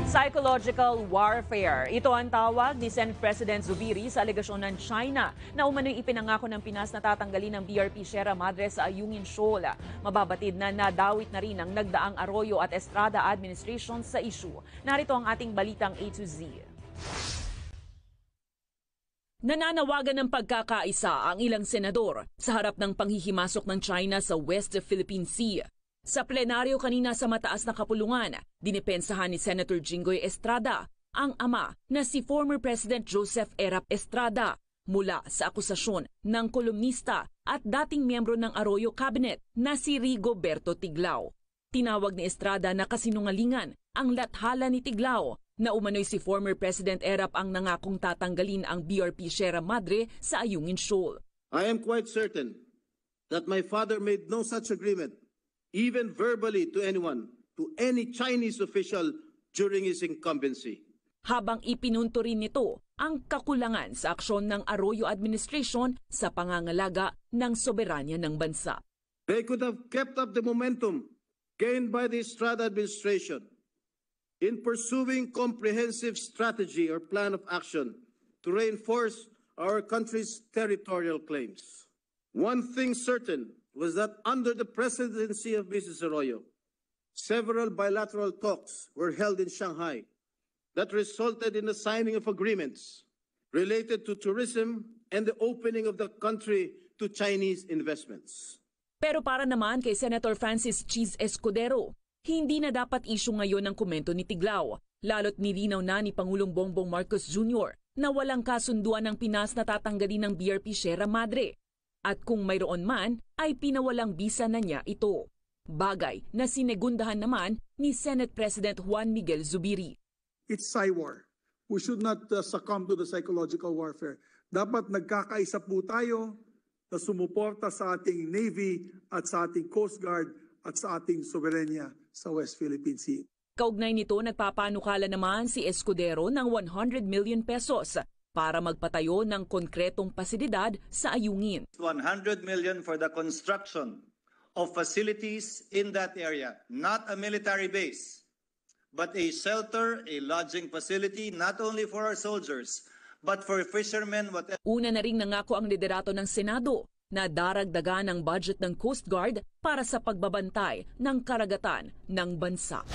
Psychological warfare. Ito ang tawag ni Senate President Zubiri sa alegasyon ng China na umano'y ipinangako ng Pinas na tatanggalin ng BRP Sierra Madre sa Ayungin Shoal. Mababatid na nadawit na rin ang nagdaang Arroyo at Estrada administration sa issue. Narito ang ating balitang A to Z. Nananawagan ng pagkakaisa ang ilang senador sa harap ng panghihimasok ng China sa West Philippine Sea. Sa plenaryo kanina sa mataas na kapulungan, dinipensahan ni Senator Jinggoy Estrada ang ama na si former President Joseph Erap Estrada mula sa akusasyon ng kolumnista at dating miyembro ng Arroyo Cabinet na si Rigoberto Tiglao. Tinawag ni Estrada na kasinungalingan ang lathala ni Tiglao na umano'y si former President Erap ang nangakong tatanggalin ang BRP Sierra Madre sa Ayungin Shoal. I am quite certain that my father made no such agreement, even verbally to anyone, to any Chinese official during his incumbency. Habang ipinunto rin nito ang kakulangan sa aksyon ng Arroyo administration sa pangangalaga ng soberanya ng bansa. They could have kept up the momentum gained by the Estrada administration in pursuing comprehensive strategy or plan of action to reinforce our country's territorial claims. One thing certain was that under the presidency of Mrs. Arroyo, several bilateral talks were held in Shanghai that resulted in the signing of agreements related to tourism and the opening of the country to Chinese investments. Pero para naman kay Senator Francis Cheese Escudero, hindi na dapat isyu ngayon ang komento ni Tiglao, lalo't nilinaw na ni Pangulong Bongbong Marcos Jr. na walang kasunduan ng Pinas na tatanggalin ng BRP Sierra Madre. At kung mayroon man, ay pinawalang bisa na niya ito. Bagay na sinegundahan naman ni Senate President Juan Miguel Zubiri. It's Psy-war. We should not succumb to the psychological warfare. Dapat nagkakaisa po tayo na sumuporta sa ating Navy at sa ating Coast Guard at sa ating soberenya sa West Philippine Sea. Kaugnay nito, nagpapanukala naman si Escudero ng 100 million pesos para magpatayo ng konkretong pasilidad sa Ayungin. 100 million for the construction of facilities in that area, not a military base, but a shelter, a lodging facility, not only for our soldiers, but for fishermen. Una na ring nangako ang liderato ng Senado na daragdagan ang budget ng Coast Guard para sa pagbabantay ng karagatan ng bansa.